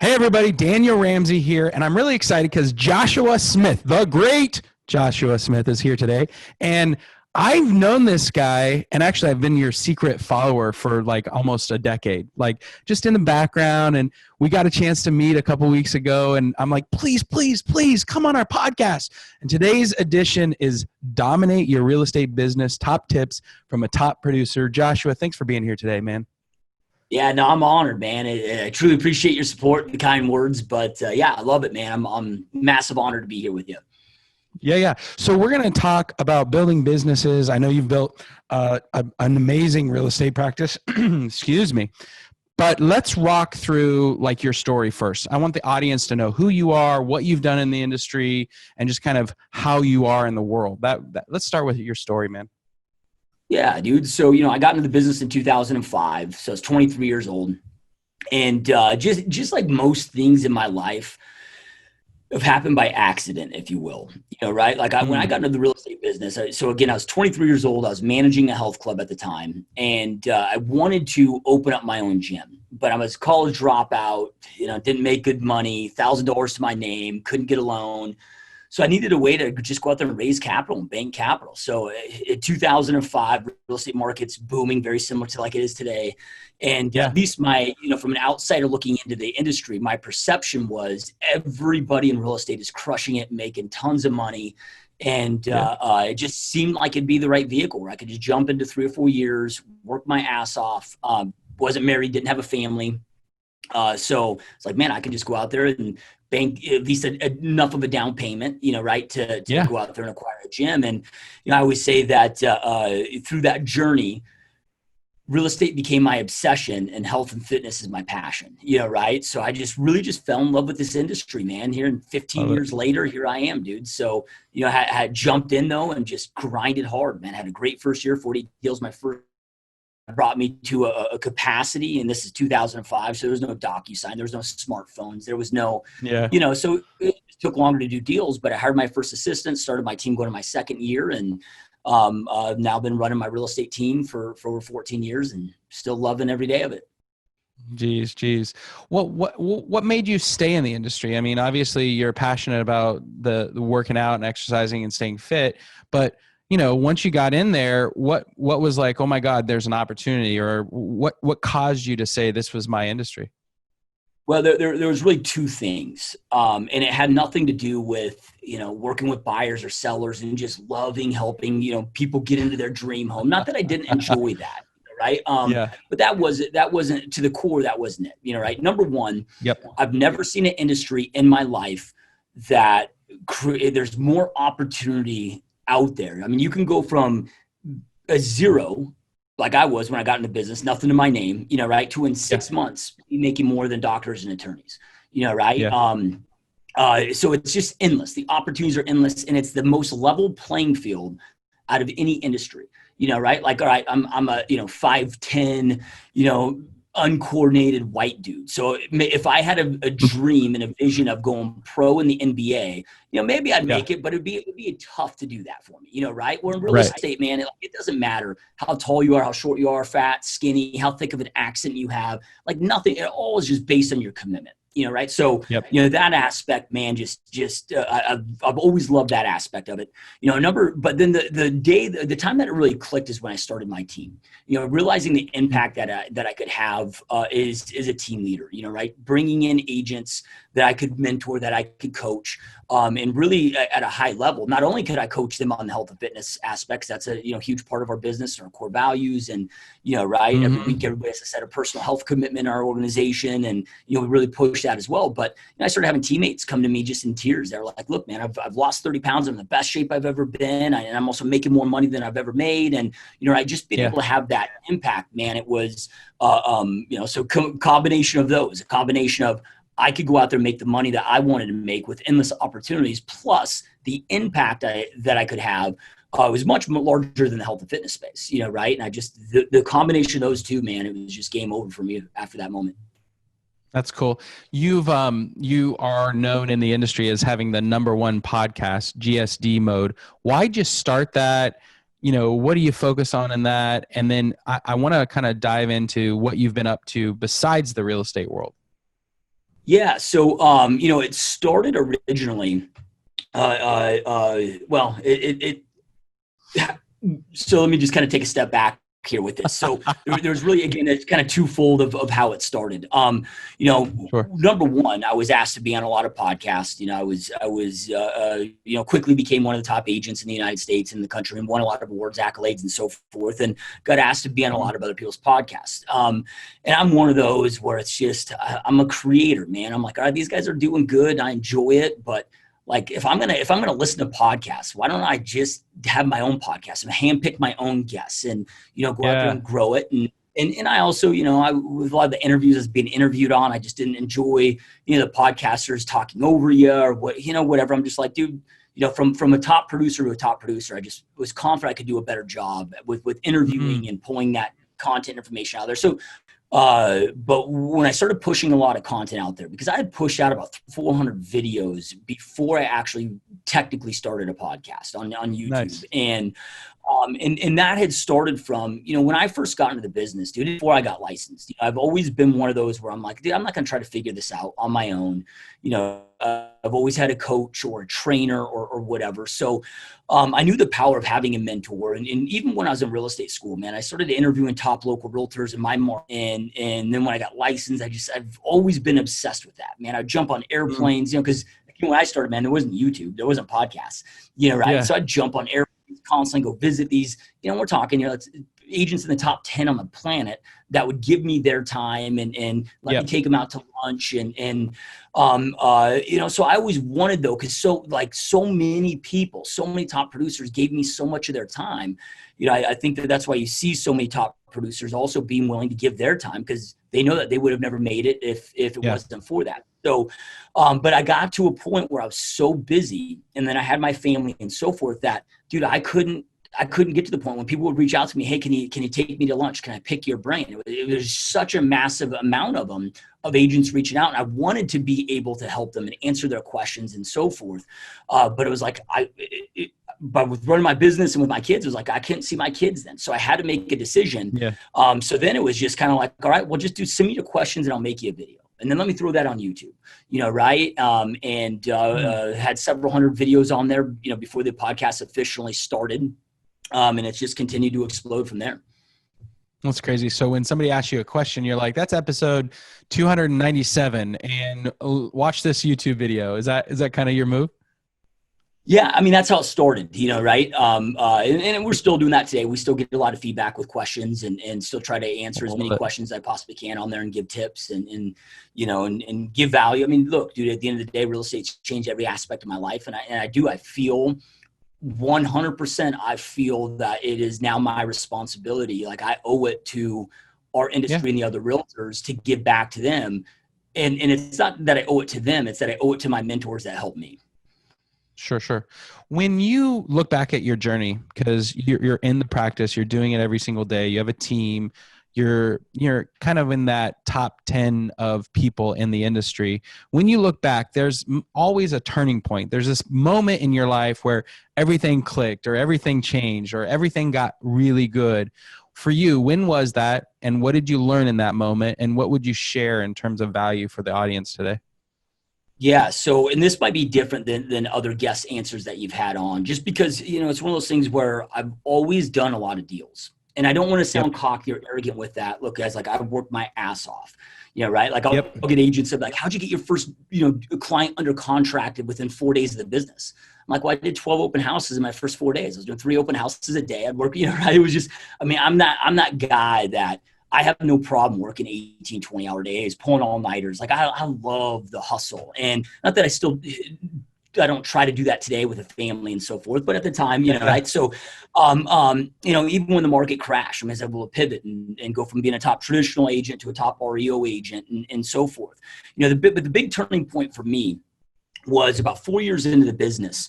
Hey everybody, Daniel Ramsey here, and I'm really excited because Joshua Smith, the great Joshua Smith, is here today. And I've known this guy, and actually I've been your secret follower for like almost a decade, like just in the background. And we got a chance to meet a couple weeks ago, and I'm like, please, please, please come on our podcast. And today's edition is Dominate Your Real Estate Business, top tips from a top producer. Joshua, thanks for being here today, man. Yeah, no, I'm honored, man. I truly appreciate your support and the kind words, but yeah, I love it, man. I'm massive honored to be here with you. Yeah. So we're going to talk about building businesses. I know you've built an amazing real estate practice. Excuse me. But let's walk through like your story first. I want the audience to know who you are, what you've done in the industry, and just kind of how you are in the world. Let's start with your story, man. Yeah, dude. So, I got into the business in 2005. So I was 23 years old. And just like most things in my life have happened by accident, if you will, right? Like when I got into the real estate business, so again, I was 23 years old. I was managing a health club at the time. And I wanted to open up my own gym, but I was a college dropout, didn't make good money, $1,000 to my name, couldn't get a loan. So I needed a way to just go out there and raise capital and bank capital. So in 2005, real estate market's booming, very similar to like it is today. And at least from an outsider looking into the industry, my perception was everybody in real estate is crushing it, making tons of money. And it just seemed like it'd be the right vehicle where I could just jump into 3 or 4 years, work my ass off. Wasn't married, didn't have a family. So it's like, man, I can just go out there and bank at least enough of a down payment, right, to go out there and acquire a gym. And I always say that through that journey, real estate became my obsession and health and fitness is my passion, right? So I just really fell in love with this industry, man. Here in 15 years later, here I am, dude. So, I had jumped in though and just grinded hard, man. I had a great first year, 40 deals my first. Brought me to a capacity, and this is 2005, so there was no DocuSign, there was no smartphones, there was no, so it took longer to do deals, but I hired my first assistant, started my team going to my second year, and I've now been running my real estate team for over 14 years and still loving every day of it. Geez. What made you stay in the industry? I mean, obviously you're passionate about the working out and exercising and staying fit, but once you got in there, what was like, oh my God, there's an opportunity, or what caused you to say this was my industry? Well, there was really two things. And it had nothing to do with, working with buyers or sellers and just loving helping, people get into their dream home. Not that I didn't enjoy that. Right. But that wasn't to the core. That wasn't it. Right. Number one, I've never seen an industry in my life that there's more opportunity out there. I mean, you can go from a zero, like I was when I got into business, nothing to my name, right, to in 6 months making more than doctors and attorneys, right? So it's just endless. The opportunities are endless, and it's the most level playing field out of any industry, right? Like, all right, I'm a 5'10", uncoordinated white dude. So if I had a dream and a vision of going pro in the NBA, maybe I'd make it, but it'd be tough to do that for me, right? Where in real estate, man, it doesn't matter how tall you are, how short you are, fat, skinny, how thick of an accent you have, like nothing. It all is just based on your commitment. Right. So, that aspect, man, I've always loved that aspect of it, but then the time that it really clicked is when I started my team, realizing the impact that I could have, is a team leader, right. Bringing in agents that I could mentor, that I could coach, and really at a high level. Not only could I coach them on the health and fitness aspects, that's a huge part of our business, our core values, and right, every week everybody has to set a personal health commitment in our organization, and we really push that as well. But I started having teammates come to me just in tears. They were like, "Look, man, I've lost 30 pounds. I'm in the best shape I've ever been, and I'm also making more money than I've ever made." And I just being able to have that impact, man. It was so combination of those, a combination of I could go out there and make the money that I wanted to make with endless opportunities, plus the impact that I could have was much larger than the health and fitness space, right? And I just, the combination of those two, man, it was just game over for me after that moment. That's cool. You are known in the industry as having the #1 podcast, GSD Mode. Why just start that? What do you focus on in that? And then I want to kind of dive into what you've been up to besides the real estate world. Yeah. So, it started originally, well, so let me just kind of take a step back here with this. So there's really, again, it's kind of twofold of how it started. Sure. Number one, I was asked to be on a lot of podcasts. Quickly became one of the top agents in the United States and the country, and won a lot of awards, accolades, and so forth, and got asked to be on a lot of other people's podcasts. And I'm one of those where it's just, I'm a creator, man. I'm like, all right, these guys are doing good. I enjoy it, but like if I'm gonna listen to podcasts, why don't I just have my own podcast and handpick my own guests and go out there Yeah. and grow it. And I also, with a lot of the interviews I was being interviewed on, I just didn't enjoy the podcasters talking over you or whatever. I'm just like, dude, from a top producer to a top producer, I just was confident I could do a better job with interviewing and pulling that content information out there. So but when I started pushing a lot of content out there, because I had pushed out about 400 videos before I actually technically started a podcast on YouTube. Nice. And that had started from, when I first got into the business, dude, before I got licensed. I've always been one of those where I'm like, dude, I'm not going to try to figure this out on my own. I've always had a coach or a trainer or whatever. So I knew the power of having a mentor. And even when I was in real estate school, man, I started interviewing top local realtors in my market. And then when I got licensed, I've always been obsessed with that, man. I'd jump on airplanes, because when I started, man, there wasn't YouTube, there wasn't podcasts, right? Yeah. So I'd jump on airplanes constantly, go visit these, we're talking, it's agents in the top 10 on the planet that would give me their time and let me take them out to lunch. So I always wanted though, cause so many people, so many top producers gave me so much of their time. I think that's why you see so many top producers also being willing to give their time, because they know that they would have never made it if it wasn't for that. So, but I got to a point where I was so busy, and then I had my family and so forth that, dude, I couldn't get to the point when people would reach out to me, hey, can you take me to lunch? Can I pick your brain? It was such a massive amount of agents reaching out, and I wanted to be able to help them and answer their questions and so forth. But it was like, but with running my business and with my kids, it was like, I couldn't see my kids then. So I had to make a decision. Yeah. So then it was just kind of like, all right, well, just send me your questions and I'll make you a video. And then let me throw that on YouTube, right? Had several hundred videos on there, before the podcast officially started. And it's just continued to explode from there. That's crazy. So when somebody asks you a question, you're like, that's episode 297 and watch this YouTube video. Is that kind of your move? Yeah. I mean, that's how it started, right? And we're still doing that today. We still get a lot of feedback with questions and still try to answer as many questions as I possibly can on there and give tips and give value. I mean, look, dude, at the end of the day, real estate's changed every aspect of my life. And I feel 100%, I feel that it is now my responsibility. Like I owe it to our industry and the other realtors to give back to them. And it's not that I owe it to them. It's that I owe it to my mentors that helped me. Sure. When you look back at your journey, because you're in the practice, you're doing it every single day, you have a team, you're kind of in that top 10 of people in the industry. When you look back, there's always a turning point. There's this moment in your life where everything clicked or everything changed or everything got really good. For you, when was that? And what did you learn in that moment? And what would you share in terms of value for the audience today? Yeah. So, and this might be different than other guest answers that you've had on, just because, it's one of those things where I've always done a lot of deals. And I don't want to sound cocky or arrogant with that. Look, guys, like I've worked my ass off, right? Like I'll get agents that like, how'd you get your first, client under contracted within 4 days of the business? I'm like, well, I did 12 open houses in my first 4 days. I was doing 3 open houses a day. I'd work, right? It was just, I mean, I'm that guy that I have no problem working 18, 20-hour days, pulling all-nighters. Like I love the hustle. And not that I don't try to do that today with a family and so forth, but at the time, right? So, even when the market crashed, I was able to pivot and go from being a top traditional agent to a top REO agent and so forth. The big turning point for me was about 4 years into the business.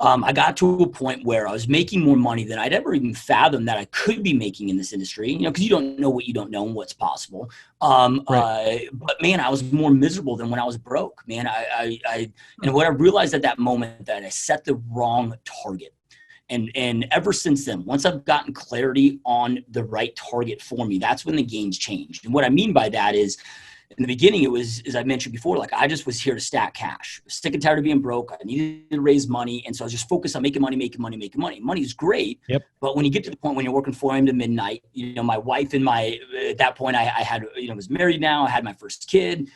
I got to a point where I was making more money than I'd ever even fathomed that I could be making in this industry, because you don't know what you don't know and what's possible. But man, I was more miserable than when I was broke, man. And what I realized at that moment that I set the wrong target. And ever since then, once I've gotten clarity on the right target for me, that's when the game's changed. And what I mean by that is, in the beginning, it was, as I mentioned before, like I just was here to stack cash. Sick and tired of being broke. I needed to raise money. And so I was just focused on making money. Money is great. Yep. But when you get to the point when you're working 4 a.m. to midnight, my wife and at that point I had, was married now. I had my first kid.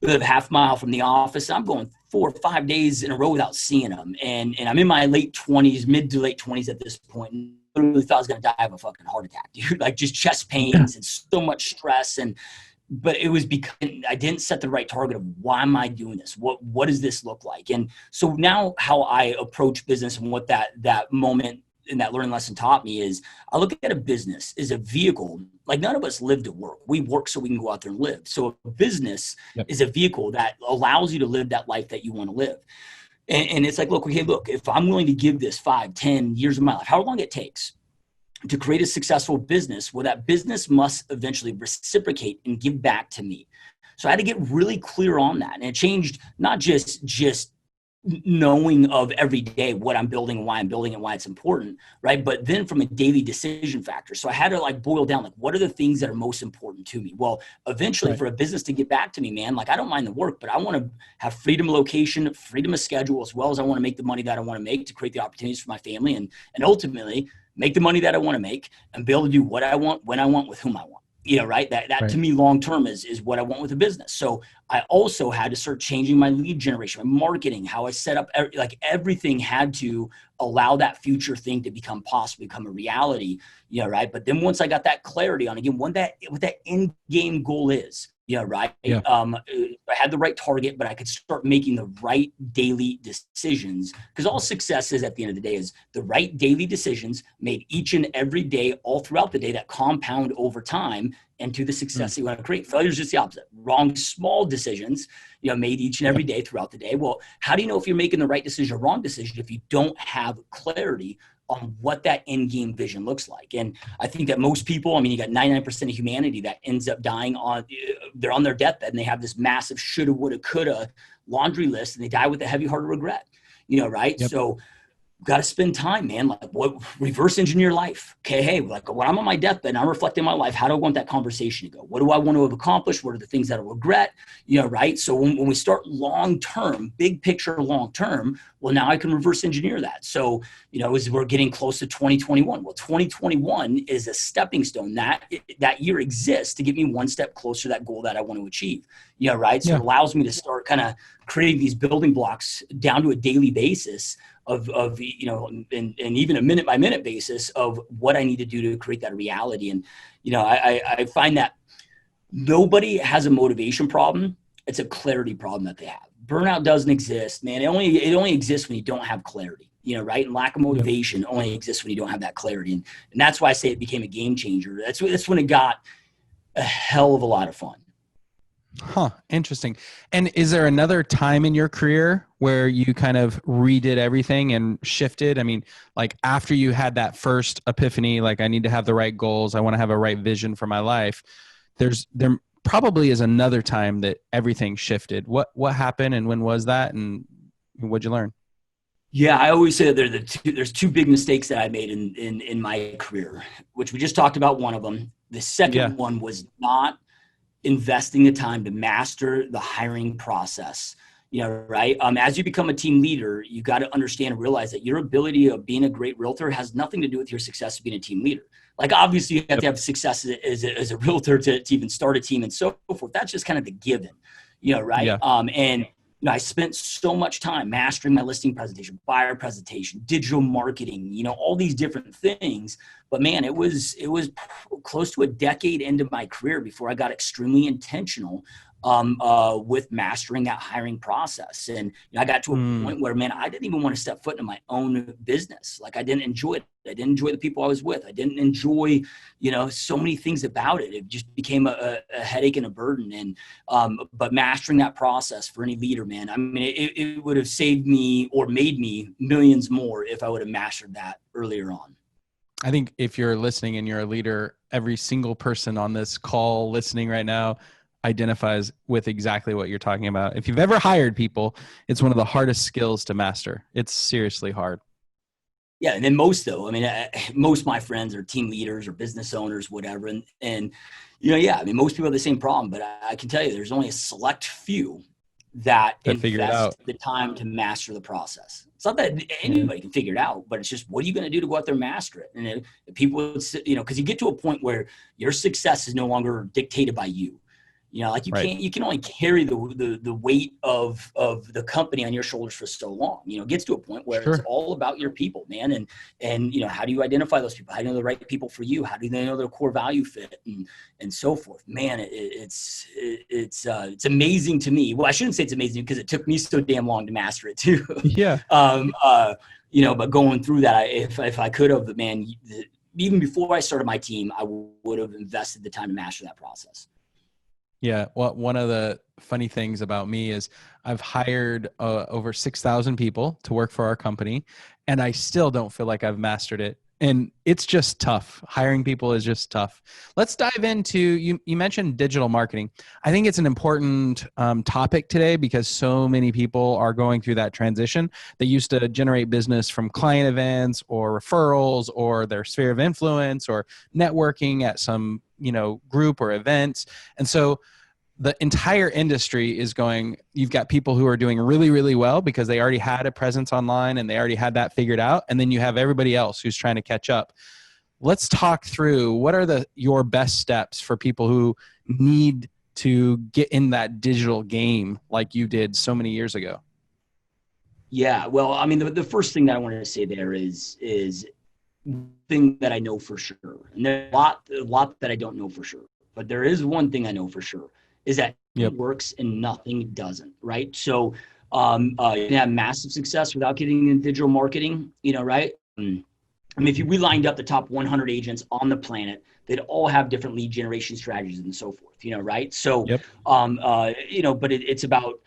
We live half a mile from the office. I'm going 4 or 5 days in a row without seeing them. And I'm in my mid to late 20s at this point. And I literally thought I was going to die of a fucking heart attack, dude. Like just chest pains and so much stress. But it was because I didn't set the right target of why am I doing this? What does this look like? And so now how I approach business and what that moment in that learning lesson taught me is I look at a business as a vehicle. Like none of us live to work. We work so we can go out there and live. So a business is a vehicle that allows you to live that life that you want to live. And it's like, look, if I'm willing to give this 5, 10 years of my life, how long it takes to create a successful business, well, that business must eventually reciprocate and give back to me. So I had to get really clear on that. And it changed not just knowing of every day what I'm building and why I'm building and why it's important, right? But then from a daily decision factor. So I had to like boil down, like, what are the things that are most important to me? Well, eventually for a business to get back to me, man, like I don't mind the work, but I want to have freedom of location, freedom of schedule, as well as I want to make the money that I want to make to create the opportunities for my family and ultimately make the money that I want to make and be able to do what I want, when I want, with whom I want. Right? That to me, long-term is what I want with a business. So I also had to start changing my lead generation, my marketing, how I set up, like everything had to allow that future thing to become a reality. Right. But then once I got that clarity on, again, what that end game goal is, right. Yeah. I had the right target, but I could start making the right daily decisions, because all success is at the end of the day is the right daily decisions made each and every day, all throughout the day, that compound over time into the success you want to create. Failure is just the opposite. Wrong, small decisions, made each and every day throughout the day. Well, how do you know if you're making the right decision or wrong decision if you don't have clarity on what that end game vision looks like? And I think that most people, you got 99% of humanity that ends up dying they're on their deathbed and they have this massive shoulda, woulda, coulda laundry list, and they die with a heavy heart of regret, right? Yep. So got to spend time, man. Like, reverse engineer life. Okay. Hey, like when I'm on my deathbed and I'm reflecting my life, how do I want that conversation to go? What do I want to have accomplished? What are the things that I regret? Right. So when we start long-term, big picture, long-term, well, now I can reverse engineer that. So, as we're getting close to 2021, well, 2021 is a stepping stone. That year exists to get me one step closer to that goal that I want to achieve. Right. So it allows me to start kind of creating these building blocks down to a daily basis of and even a minute by minute basis of what I need to do to create that reality. And, I find that nobody has a motivation problem. It's a clarity problem that they have. Burnout doesn't exist, man. It only exists when you don't have clarity, right? And lack of motivation only exists when you don't have that clarity. And that's why I say it became a game changer. That's when it got a hell of a lot of fun. Huh. Interesting. And is there another time in your career where you kind of redid everything and shifted? Like after you had that first epiphany, like I need to have the right goals, I want to have a right vision for my life. There probably is another time that everything shifted. What happened and when was that? And what'd you learn? Yeah, I always say that there's two big mistakes that I made in my career, which we just talked about one of them. The second one was not investing the time to master the hiring process, right? As you become a team leader, you got to understand and realize that your ability of being a great realtor has nothing to do with your success of being a team leader. Like obviously you have to have success as a realtor to even start a team and so forth. That's just kind of the given, right? Yeah. And I spent so much time mastering my listing presentation, buyer presentation, digital marketing, all these different things. But man, it was close to a decade into my career before I got extremely intentional with mastering that hiring process. And I got to a point where, man, I didn't even want to step foot in my own business. Like I didn't enjoy it. I didn't enjoy the people I was with. I didn't enjoy, so many things about it. It just became a headache and a burden. And, but mastering that process for any leader, man, it would have saved me or made me millions more if I would have mastered that earlier on. I think if you're listening and you're a leader, every single person on this call listening right now identifies with exactly what you're talking about. If you've ever hired people, it's one of the hardest skills to master. It's seriously hard. Yeah. And then most though, I mean, most of my friends are team leaders or business owners, whatever. And, yeah, I mean, most people have the same problem, but I can tell you there's only a select few that That figure it out. invest the time to master the process. It's not that Yeah. anybody can figure it out, but it's just, what are you going to do to go out there and master it? And if people, because you get to a point where your success is no longer dictated by you. Like Right. you can only carry the weight of the company on your shoulders for so long. It gets to a point where it's Sure. all about your people, man. And how do you identify those people? How do you know the right people for you? How do they know their core value fit and so forth? Man, it's amazing to me. Well, I shouldn't say it's amazing because it took me so damn long to master it too. Yeah. But going through that, if I could have, man, even before I started my team, I would have invested the time to master that process. Yeah. Well, one of the funny things about me is I've hired over 6,000 people to work for our company, and I still don't feel like I've mastered it. And it's just tough. Hiring people is just tough. Let's dive into, you mentioned digital marketing. I think it's an important topic today because so many people are going through that transition. They used to generate business from client events or referrals or their sphere of influence or networking at some, group or events. And so the entire industry is going, you've got people who are doing really, really well because they already had a presence online and they already had that figured out. And then you have everybody else who's trying to catch up. Let's talk through what are your best steps for people who need to get in that digital game like you did so many years ago. Yeah. Well, I mean, the first thing that I wanted to say there is thing that I know for sure. And there's a lot that I don't know for sure, but there is one thing I know for sure is that it works and nothing doesn't, right? So you can have massive success without getting into digital marketing, right? I mean, if we lined up the top 100 agents on the planet, they'd all have different lead generation strategies and so forth, right? So, but it's about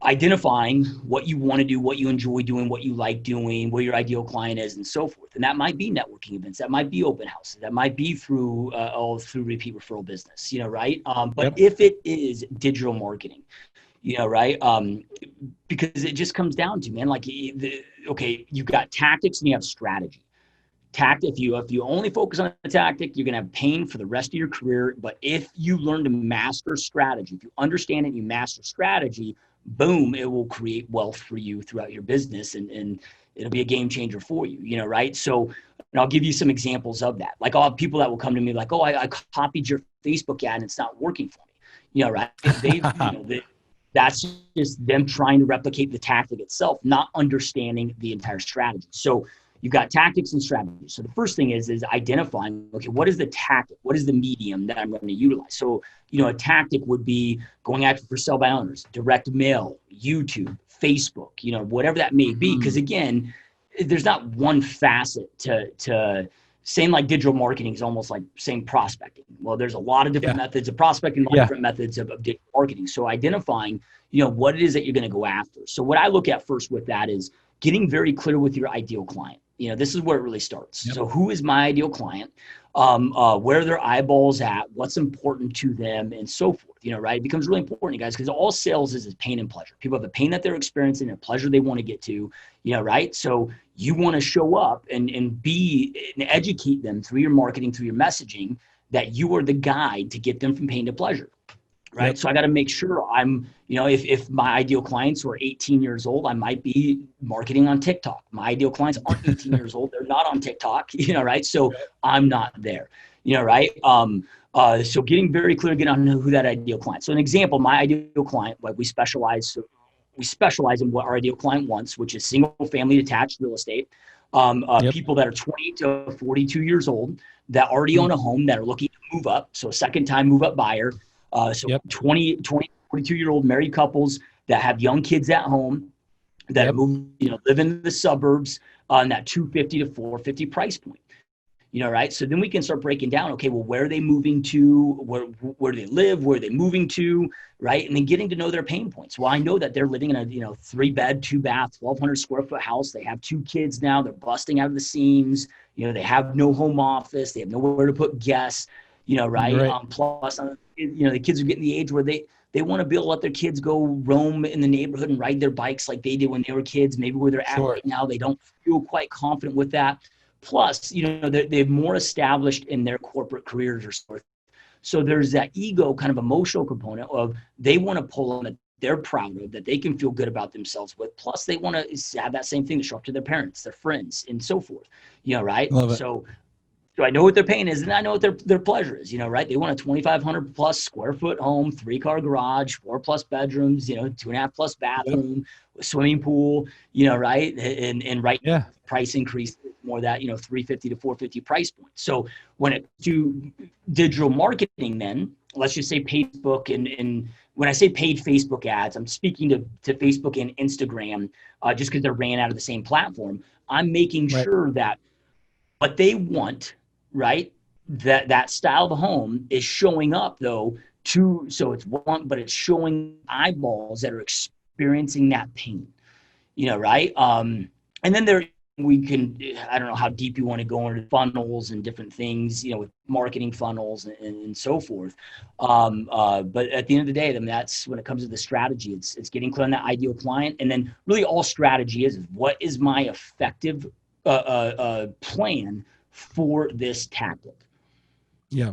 identifying what you want to do, what you enjoy doing, what you like doing, where your ideal client is, and so forth. And that might be networking events, that might be open houses, that might be through repeat referral business, right? But if it is digital marketing, right? Because it just comes down to, man, like, okay, you've got tactics and you have strategy. If you only focus on a tactic, you're going to have pain for the rest of your career. But if you learn to master strategy, if you understand it and you master strategy, boom, it will create wealth for you throughout your business, and it'll be a game changer for you, right? So, and I'll give you some examples of that. Like, I'll have people that will come to me like, oh, I copied your Facebook ad and it's not working for me, right? That's just them trying to replicate the tactic itself, not understanding the entire strategy. So you've got tactics and strategies. So the first thing is identifying, okay, what is the tactic? What is the medium that I'm going to utilize? So, a tactic would be going after for sell by owners, direct mail, YouTube, Facebook, whatever that may be. Because again, there's not one facet to saying like digital marketing is almost like saying prospecting. Well, there's a lot of different methods of prospecting, different methods of digital marketing. So identifying, what it is that you're going to go after. So what I look at first with that is getting very clear with your ideal client. This is where it really starts. So who is my ideal client? Where are their eyeballs at? What's important to them, and so forth, right? It becomes really important, guys, because all sales is pain and pleasure. People have a pain that they're experiencing and a pleasure they want to get to, right? So you want to show up and educate them through your marketing, through your messaging, that you are the guide to get them from pain to pleasure. Right. So I got to make sure I'm, if my ideal clients were 18 years old, I might be marketing on TikTok. My ideal clients aren't 18 years old. They're not on TikTok, right? So I'm not there, right? So getting very clear, getting on who that ideal client. So an example, my ideal client, like we specialize in what our ideal client wants, which is single family detached real estate. People that are 20 to 42 years old that already own a home that are looking to move up. So second time move up buyer. 20, 42-year-old married couples that have young kids at home that move, live in the suburbs on that 250 to 450 price point, right? So then we can start breaking down, okay, well, where are they moving to? Where do they live? Where are they moving to? Right. And then getting to know their pain points. Well, I know that they're living in a, 3-bed, 2-bath, 1,200 square foot house. They have 2 kids now. They're busting out of the seams. They have no home office. They have nowhere to put guests. right? Right. Plus, the kids are getting the age where they want to be able to let their kids go roam in the neighborhood and ride their bikes like they did when they were kids. Maybe where they're at Sure. right now, they don't feel quite confident with that. Plus, they're more established in their corporate careers or so. So there's that ego kind of emotional component of they want to pull on that they're proud of, that they can feel good about themselves with. Plus, they want to have that same thing to show up to their parents, their friends, and so forth. Right? Love it. So I know what their pain is, and I know what their pleasure is. Right? They want a 2,500 plus square foot home, 3-car garage, 4 plus bedrooms, 2.5 plus bathroom, swimming pool. Right? And right, Yeah. price increase more that 350 to 450 price point. So when it to digital marketing, then let's just say Facebook, and when I say paid Facebook ads, I'm speaking to Facebook and Instagram, just because they're ran out of the same platform. I'm making Right. sure that what they want, right? That style of home is showing up though so it's one, but it's showing eyeballs that are experiencing that pain, right? And then I don't know how deep you want to go into funnels and different things, with marketing funnels and so forth. But at the end of the day, then that's when it comes to the strategy, it's getting clear on that ideal client. And then really all strategy is what is my effective plan for this tactic? Yeah.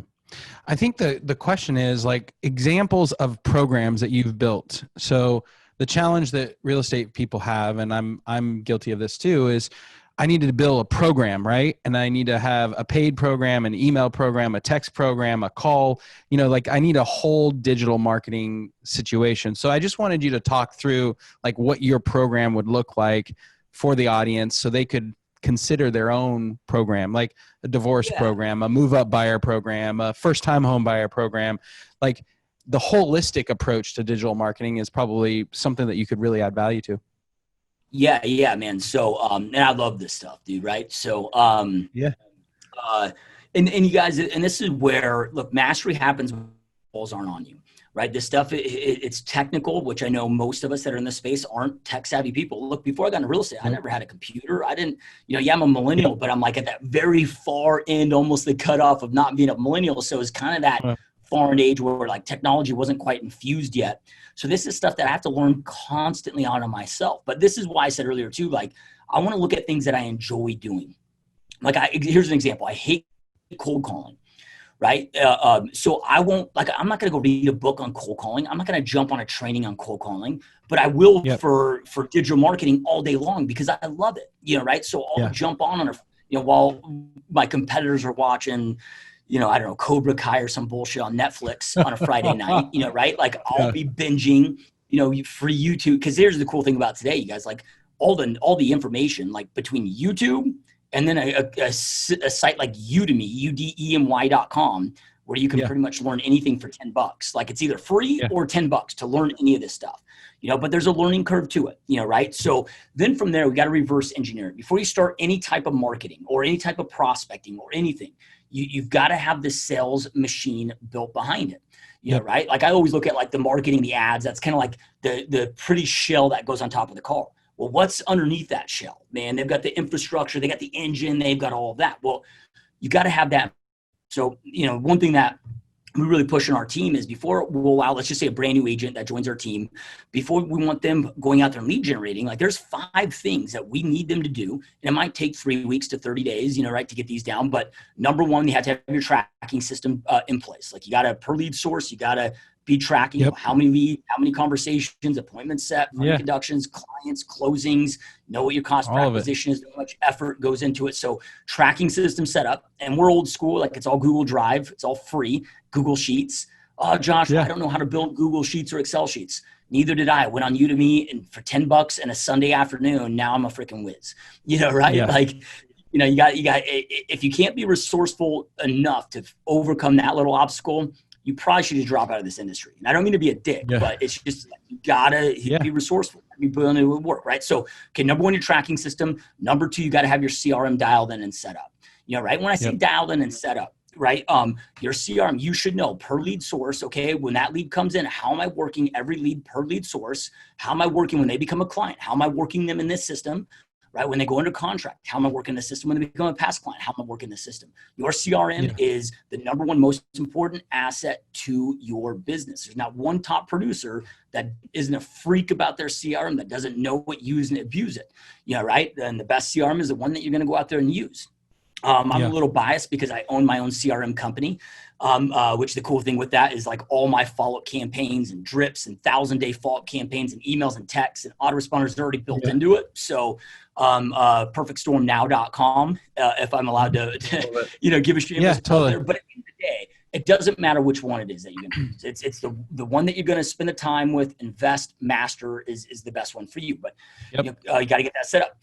I think the question is like examples of programs that you've built. So the challenge that real estate people have, and I'm guilty of this too, is I needed to build a program, right? And I need to have a paid program, an email program, a text program, a call, like I need a whole digital marketing situation. So I just wanted you to talk through like what your program would look like for the audience so they could consider their own program, like a divorce program, a move up buyer program, a first time home buyer program. Like the holistic approach to digital marketing is probably something that you could really add value to. Yeah, man. So, and I love this stuff, dude. Right. So, Yeah. uh, and you guys, and this is where, look, mastery happens when balls aren't on you, right? This stuff, it's technical, which I know most of us that are in this space aren't tech savvy people. Look, before I got into real estate, I never had a computer. I didn't, I'm a millennial, but I'm like at that very far end, almost the cutoff of not being a millennial. So it's kind of that far end age where like technology wasn't quite infused yet. So this is stuff that I have to learn constantly on myself. But this is why I said earlier too, like I want to look at things that I enjoy doing. Like here's an example. I hate cold calling, right? So I'm not going to go read a book on cold calling. I'm not going to jump on a training on cold calling, but I will for digital marketing all day long because I love it, right? So I'll jump on while my competitors are watching, I don't know, Cobra Kai or some bullshit on Netflix on a Friday night, right? Like I'll be binging, for YouTube. Because here's the cool thing about today, you guys, like all the information, like between YouTube and then a site like Udemy, udemy.com, where you can pretty much learn anything for $10. Like it's either free or $10 to learn any of this stuff, but there's a learning curve to it, right? So then from there, we got to reverse engineer it. Before you start any type of marketing or any type of prospecting or anything, you've got to have the sales machine built behind it. Right? Like I always look at like the marketing, the ads, that's kind of like the pretty shell that goes on top of the car. Well, what's underneath that shell, man? They've got the infrastructure, they got the engine, they've got all of that. Well, you got to have that. So, one thing that we really push in our team is before we'll allow, let's just say a brand new agent that joins our team, before we want them going out there and lead generating, like there's 5 things that we need them to do. And it might take 3 weeks to 30 days, right, to get these down. But number one, you have to have your tracking system in place. Like you got to, per lead source, you got to be tracking how many leads, how many conversations, appointments set, conductions, clients, closings, know what your cost per acquisition is, how much effort goes into it. So tracking system set up, and we're old school, like it's all Google Drive, it's all free, Google Sheets. Oh, Josh, I don't know how to build Google Sheets or Excel sheets. Neither did I. Went on Udemy and for $10 and a Sunday afternoon, now I'm a freaking whiz. Right? Yeah. Like, you got, if you can't be resourceful enough to overcome that little obstacle, you probably should just drop out of this industry. And I don't mean to be a dick, but it's just you gotta be resourceful. Be willing to work, right? So, okay, number one, your tracking system. Number 2, you got to have your CRM dialed in and set up. Right? When I say dialed in and set up, right? Your CRM, you should know per lead source. Okay, when that lead comes in, how am I working every lead per lead source? How am I working when they become a client? How am I working them in this system? right? When they go under contract, how am I working the system? When they become a past client, how am I working the system? Your CRM is the number one most important asset to your business. There's not one top producer that isn't a freak about their CRM, that doesn't know what, use, and abuse it. Right? And the best CRM is the one that you're going to go out there and use. I'm a little biased because I own my own CRM company, which the cool thing with that is like all my follow-up campaigns and drips and 1,000-day follow-up campaigns and emails and texts and autoresponders are already built into it. So perfectstormnow.com, if I'm allowed to give a shameless plug there. But at the end of the day, it doesn't matter which one it is that you're going to use. It's the one that you're going to spend the time with, invest, master is the best one for you. But you got to get that set up.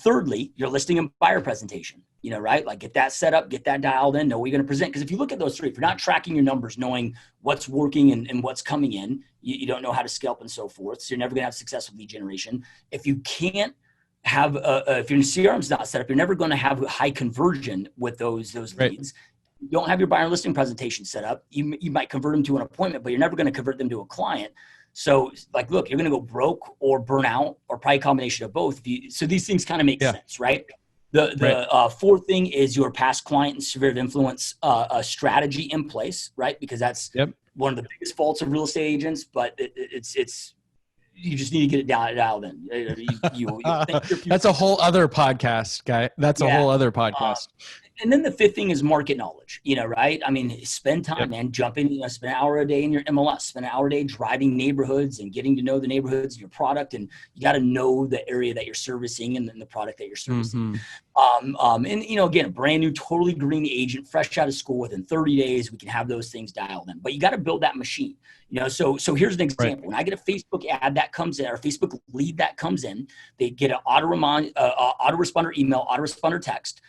Thirdly, your listing and buyer presentation, right? Like get that set up, get that dialed in, know what you're going to present. Because if you look at those three, if you're not tracking your numbers, knowing what's working and what's coming in, you don't know how to scale up and so forth. So you're never going to have success with lead generation. If you can't have, if your CRM's not set up, you're never going to have high conversion with those leads. You don't have your buyer listing presentation set up. You might convert them to an appointment, but you're never going to convert them to a client. So like, look, you're going to go broke or burn out or probably a combination of both. So these things kind of make sense, right? The fourth thing is your past client and sphere of influence strategy in place, right? Because that's one of the biggest faults of real estate agents, but it's you just need to get it dialed in. That's a whole other podcast, guy. That's a whole other podcast. And then the fifth thing is market knowledge, right? I mean, spend time, man, jump in, spend an hour a day in your MLS, spend an hour a day driving neighborhoods and getting to know the neighborhoods and your product. And you got to know the area that you're servicing and then the product that you're servicing. And, again, a brand new, totally green agent, fresh out of school, within 30 days, we can have those things dialed in. But you got to build that machine, So here's an example. When I get a Facebook ad that comes in, or a Facebook lead that comes in, they get an autoresponder email, autoresponder text.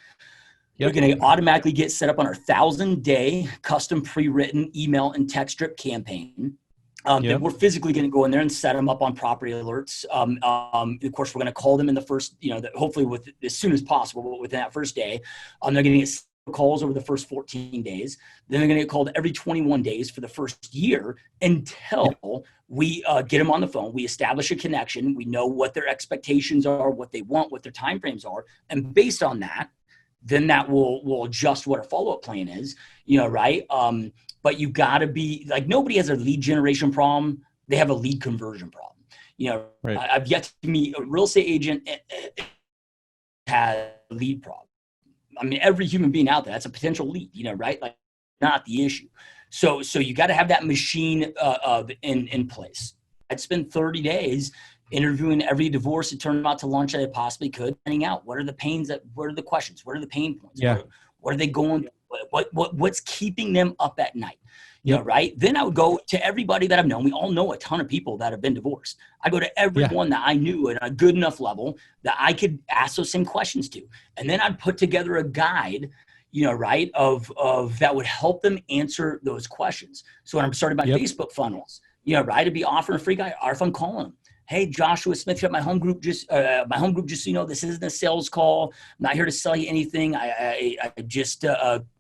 You're going to automatically get set up on our 1,000-day custom pre-written email and text drip campaign. Then we're physically going to go in there and set them up on property alerts. Of course, we're going to call them in the first, hopefully as soon as possible, but within that first day. They're going to get calls over the first 14 days. Then they're going to get called every 21 days for the first year until we get them on the phone. We establish a connection. We know what their expectations are, what they want, what their timeframes are. And based on that, then that will adjust what our follow-up plan is, right? But you got to be like, nobody has a lead generation problem. They have a lead conversion problem. I've yet to meet a real estate agent has a lead problem. I mean, every human being out there, that's a potential lead, right? Like, not the issue. So you got to have that machine in place. I'd spend 30 days interviewing every divorce attorney out to lunch that I possibly could, finding out what are the what are the questions, what are the pain points, what are they going through, what's keeping them up at night, right? Then I would go to everybody that I've known. We all know a ton of people that have been divorced. I go to everyone that I knew at a good enough level that I could ask those same questions to, and then I'd put together a guide, right, of that would help them answer those questions. So when I'm starting my Facebook funnels, right, I'd be offering a free guide, or if I'm calling them. Hey, Joshua Smith, you're at my home group. Just so you know, this isn't a sales call. I'm not here to sell you anything. I just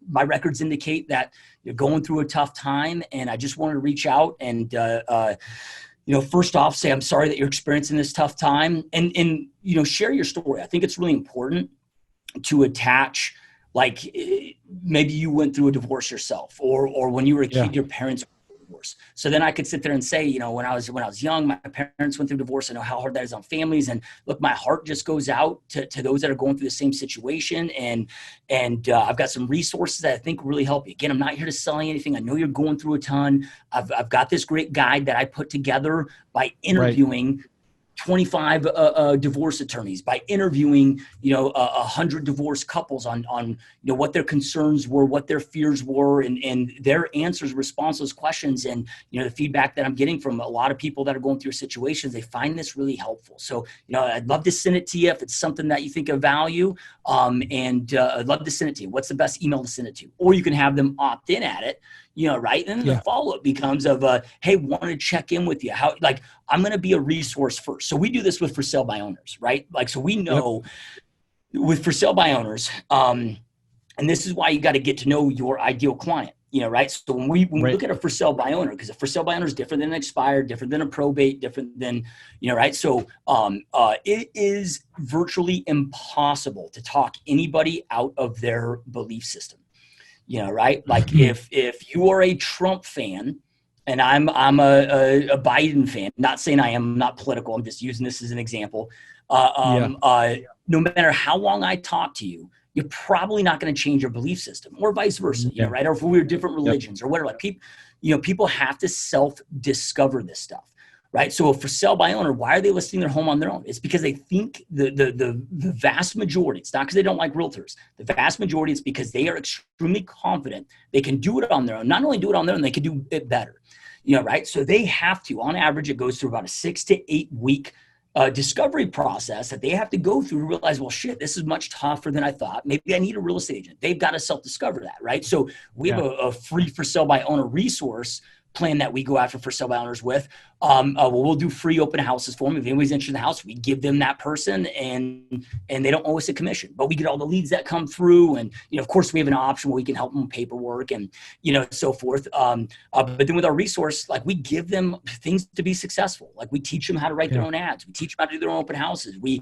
my records indicate that you're going through a tough time, and I just wanted to reach out and first off, say I'm sorry that you're experiencing this tough time, and share your story. I think it's really important to attach, like, maybe you went through a divorce yourself, or when you were a kid, your parents. So then I could sit there and say, when I was young, my parents went through divorce. I know how hard that is on families. And look, my heart just goes out to those that are going through the same situation. And I've got some resources that I think really help you. Again, I'm not here to sell you anything. I know you're going through a ton. I've got this great guide that I put together by interviewing 25 divorce attorneys, by interviewing 100 divorced couples on what their concerns were, what their fears were, and their answers, response to those questions, and the feedback that I'm getting from a lot of people that are going through situations. They find this really helpful. So I'd love to send it to you if it's something that you think of value, and I'd love to send it to you. What's the best email to send it to? Or you can have them opt in at it. Right. And then the follow-up becomes of, hey, want to check in with you. How, like, I'm going to be a resource first. So we do this with for sale by owners, right? Like, so we know with for sale by owners, and this is why you got to get to know your ideal client. Right? So when we Right. look at a for sale by owner, because a for sale by owner is different than an expired, different than a probate, different than, right? So it is virtually impossible to talk anybody out of their belief system. Right? Like if you are a Trump fan and I'm a Biden fan, not saying I am, not political, I'm just using this as an example. No matter how long I talk to you, you're probably not going to change your belief system, or vice versa, Yeah. right? Or if we're different religions or whatever, like people have to self-discover this stuff. Right. So for sale by owner, why are they listing their home on their own? It's because they think the vast majority, it's not because they don't like realtors. The vast majority is because they are extremely confident they can do it on their own. Not only do it on their own, they can do it better. Right. So they have to, on average, it goes through about a 6 to 8 week discovery process that they have to go through to realize, well, shit, this is much tougher than I thought. Maybe I need a real estate agent. They've got to self-discover that. Right. So we have a free for sale by owner resource plan that we go after for sale by owners with. We'll do free open houses for them. If anybody's interested in the house, we give them that person, and they don't owe us a commission, but we get all the leads that come through. And, of course we have an option where we can help them with paperwork and, so forth. But then with our resource, like we give them things to be successful. Like we teach them how to write their own ads. We teach them how to do their own open houses. We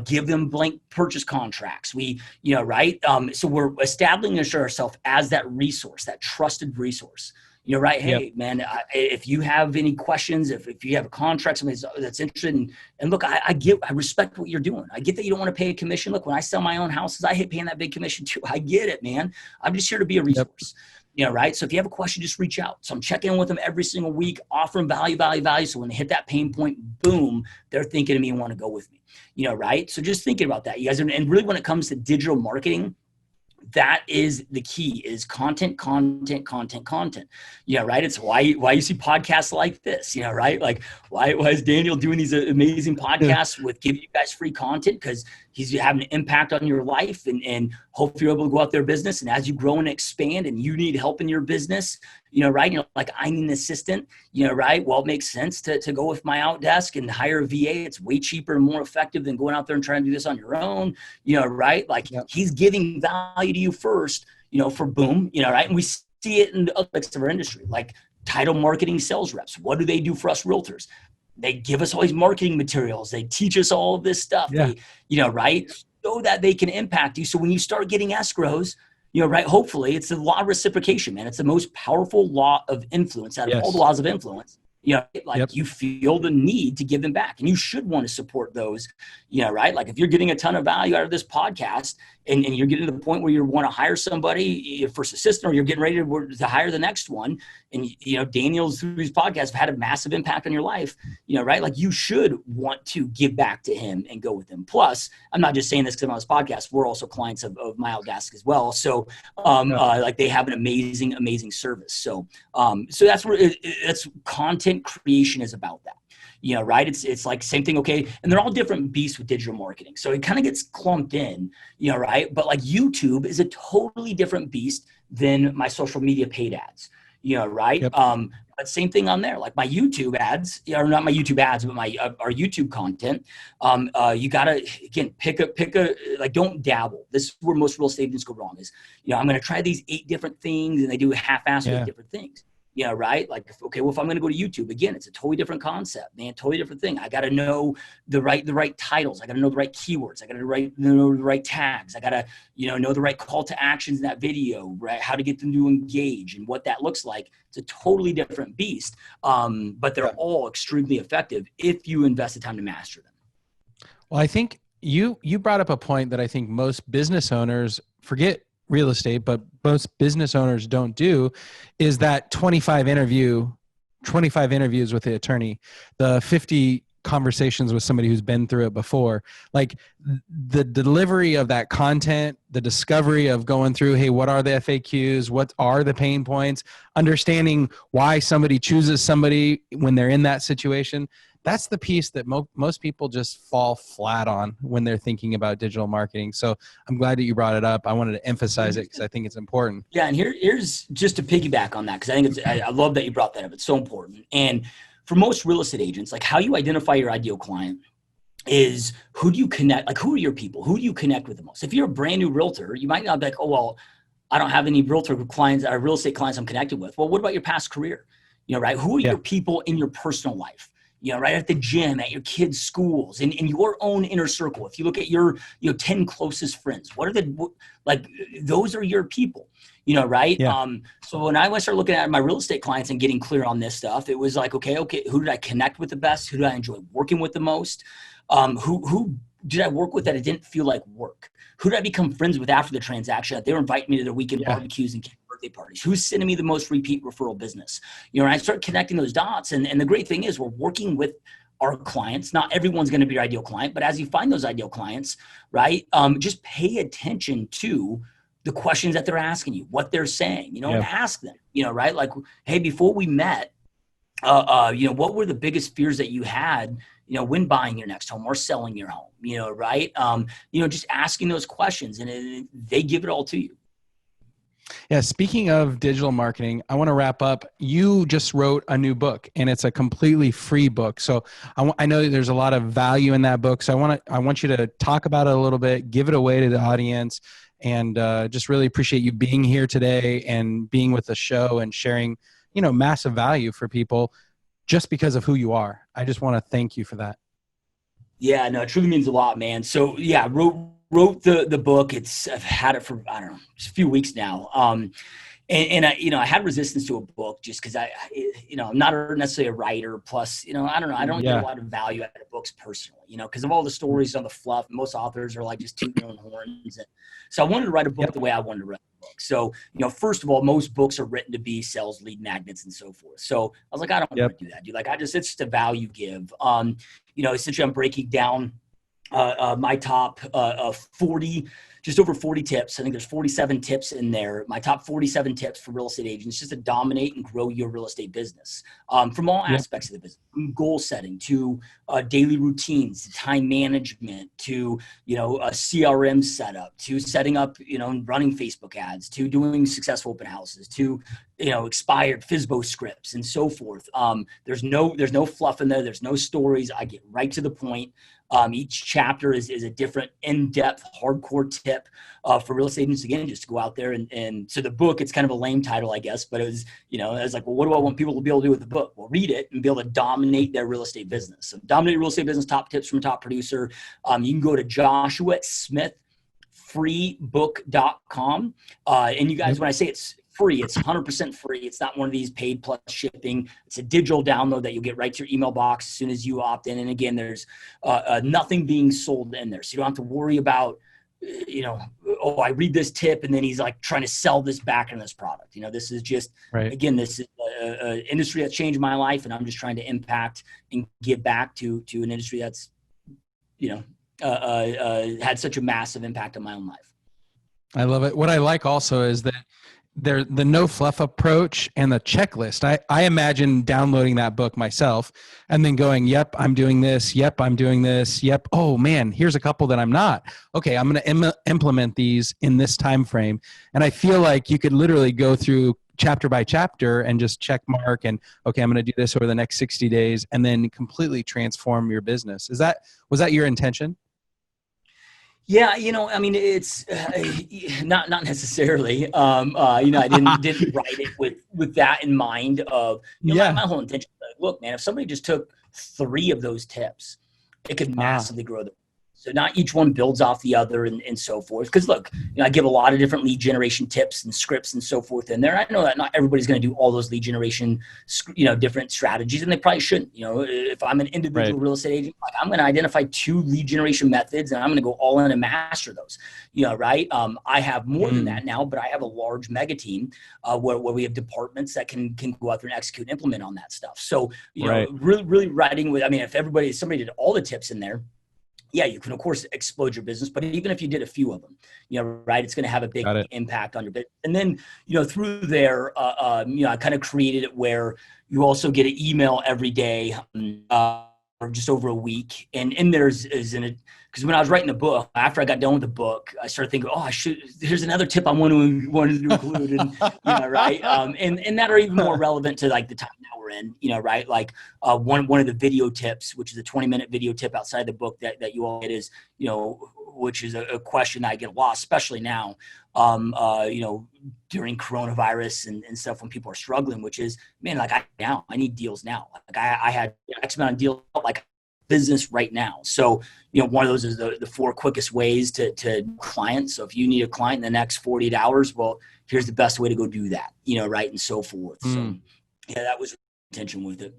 give them blank purchase contracts. We, right. So we're establishing ourselves as that resource, that trusted resource. Right. Hey, man, if you have any questions, if you have a contract, somebody that's interested in, and look, I respect what you're doing. I get that you don't want to pay a commission. Look, when I sell my own houses, I hate paying that big commission too. I get it, man. I'm just here to be a resource. Right. So if you have a question, just reach out. So I'm checking in with them every single week, offering value. So when they hit that pain point, boom, they're thinking of me and want to go with me, right. So just thinking about that, you guys, and really when it comes to digital marketing, that is the key, is content. Right. It's why you see podcasts like this, right? Like why is Daniel doing these amazing podcasts with giving you guys free content? Because he's having an impact on your life, and hope you're able to go out there business. And as you grow and expand and you need help in your business, right. Like I need an assistant, right. Well, it makes sense to go with MyOutDesk and hire a VA. It's way cheaper and more effective than going out there and trying to do this on your own, right. Like he's giving value to you first, for boom, right. And we see it in the other aspects of our industry, like title marketing sales reps. What do they do for us realtors? They give us all these marketing materials. They teach us all of this stuff. They, right. So that they can impact you. So when you start getting escrows, right, hopefully it's the law of reciprocation, man. It's the most powerful law of influence out of all the laws of influence. You feel the need to give them back, and you should want to support those, right? Like if you're getting a ton of value out of this podcast and you're getting to the point where you want to hire somebody, your first assistant, or you're getting ready to hire the next one. And, Daniel's through his podcast have had a massive impact on your life, right? Like you should want to give back to him and go with him. Plus, I'm not just saying this because I'm on this podcast. We're also clients of MyOutDesk as well. So like they have an amazing service. So that's where that's content creation is about that. Right. It's like same thing. Okay. And they're all different beasts with digital marketing. So it kind of gets clumped in, right. But like YouTube is a totally different beast than my social media paid ads, right. But same thing on there. Like my YouTube ads, or not my YouTube ads, but my our YouTube content. You gotta again pick a like, don't dabble. This is where most real estate agents go wrong. Is I'm going to try these 8 different things, and they do half-assed with different things. Right. Like, okay, well, if I'm going to go to YouTube, again, it's a totally different concept, man. Totally different thing. I got to know the right titles. I got to know the right keywords. I got to know the right tags. I got to, know the right call to actions in that video, right? How to get them to engage and what that looks like. It's a totally different beast. But they're all extremely effective if you invest the time to master them. Well, I think you brought up a point that I think most business owners forget real estate, but most business owners don't do, is that 25 interviews with the attorney, the 50 conversations with somebody who's been through it before. Like the delivery of that content, the discovery of going through, hey, what are the FAQs? What are the pain points? Understanding why somebody chooses somebody when they're in that situation. That's the piece that most people just fall flat on when they're thinking about digital marketing. So I'm glad that you brought it up. I wanted to emphasize it because I think it's important. Yeah. And here's just to piggyback on that, because I think I love that you brought that up. It's so important. And for most real estate agents, like how you identify your ideal client is who do you connect? Like who are your people? Who do you connect with the most? If you're a brand new realtor, you might not be like, oh, well, I don't have any realtor clients or real estate clients I'm connected with. Well, what about your past career? Right? Who are Yeah. your people in your personal life? Right at the gym, at your kids' schools, in your own inner circle. If you look at your, 10 closest friends, what are those are your people, right? Yeah. So when I started looking at my real estate clients and getting clear on this stuff, it was like, okay, who did I connect with the best? Who did I enjoy working with the most? Who did I work with that it didn't feel like work? Who did I become friends with after the transaction that they were inviting me to their weekend Yeah. barbecues and birthday parties? Who's sending me the most repeat referral business? And I start connecting those dots. And the great thing is we're working with our clients. Not everyone's going to be your ideal client, but as you find those ideal clients, right, just pay attention to the questions that they're asking you, what they're saying, and ask them, right? Like, hey, before we met, what were the biggest fears that you had, when buying your next home or selling your home, right? Just asking those questions and they give it all to you. Yeah. Speaking of digital marketing, I want to wrap up. You just wrote a new book and it's a completely free book. So I know that there's a lot of value in that book. So I want you to talk about it a little bit, give it away to the audience, and just really appreciate you being here today and being with the show and sharing, massive value for people just because of who you are. I just want to thank you for that. Yeah, no, it truly means a lot, man. So yeah, wrote the book. I've had it for, I don't know, just a few weeks now. And I, I had resistance to a book just because I'm not necessarily a writer. Plus, I don't know, I don't get a lot of value out of books personally, because of all the stories on the fluff. Most authors are like just tooting their own horns. And so I wanted to write a book the way I wanted to write a book. So, first of all, most books are written to be sales lead magnets and so forth. So I was like, I don't want to do that, dude. Like it's just a value give. Essentially I'm breaking down my top 40, just over 40 tips. I think there's 47 tips in there. My top 47 tips for real estate agents just to dominate and grow your real estate business from all aspects of the business, from goal setting to daily routines, to time management, to, a CRM setup, to setting up, and running Facebook ads, to doing successful open houses, to, expired FSBO scripts and so forth. There's no fluff in there. There's no stories. I get right to the point. Each chapter is a different in-depth, hardcore tip for real estate agents, again, just to go out there. And so the book, it's kind of a lame title, I guess, but it was, I was like, well, what do I want people to be able to do with the book? Well, read it and be able to dominate their real estate business. So dominate real estate business, top tips from a top producer. You can go to joshuasmithfreebook.com. And you guys, when I say it's free, it's 100% free. It's not one of these paid plus shipping. It's a digital download that you'll get right to your email box as soon as you opt in. And again, there's nothing being sold in there. So you don't have to worry about, I read this tip and then he's like trying to sell this back in this product. This is just, again, this is an industry that's changed my life, and I'm just trying to impact and give back to an industry that's, had such a massive impact on my own life. I love it. What I like also is that the no fluff approach and the checklist. I imagine downloading that book myself and then going, yep, I'm doing this. Yep, I'm doing this. Yep. Oh man, here's a couple that I'm not. Okay, I'm going to implement these in this time frame. And I feel like you could literally go through chapter by chapter and just check mark and, okay, I'm going to do this over the next 60 days and then completely transform your business. Was that your intention? Yeah, it's not necessarily. I didn't write it with that in mind. Of my whole intention. Look, man, if somebody just took 3 of those tips, it could massively grow the. So not each one builds off the other and so forth. Because look, I give a lot of different lead generation tips and scripts and so forth in there. I know that not everybody's going to do all those lead generation, different strategies, and they probably shouldn't. If I'm an individual real estate agent, like I'm going to identify 2 lead generation methods and I'm going to go all in and master those. Right? I have more than that now, but I have a large mega team where we have departments that can go out there and execute and implement on that stuff. So really writing with. I mean, if somebody did all the tips in there. Yeah, you can, of course, explode your business, but even if you did a few of them, right, it's going to have a big impact on your business. And then, through there, I kind of created it where you also get an email every day or just over a week. And in there's because when I was writing the book, after I got done with the book, I started thinking, here's another tip I wanted to include, and, right. And that are even more relevant to like the time now we're we're in, right? Like one of the video tips, which is a 20-minute video tip outside the book that you all get is, which is a question I get a lot, especially now, during coronavirus and stuff when people are struggling, which is, man, like I need deals now. Like I had X amount of deals, like business right now. So, one of those is the 4 quickest ways to clients. So if you need a client in the next 48 hours, well, here's the best way to go do that, right? And so forth. So yeah, that was intention with it.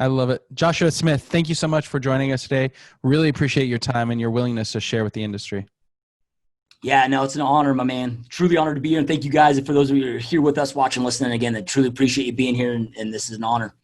I love it. Joshua Smith, thank you so much for joining us today. Really appreciate your time and your willingness to share with the industry. Yeah, no, it's an honor, my man. Truly honored to be here. And thank you guys. And for those of you who are here with us, watching, listening again, I truly appreciate you being here. And this is an honor.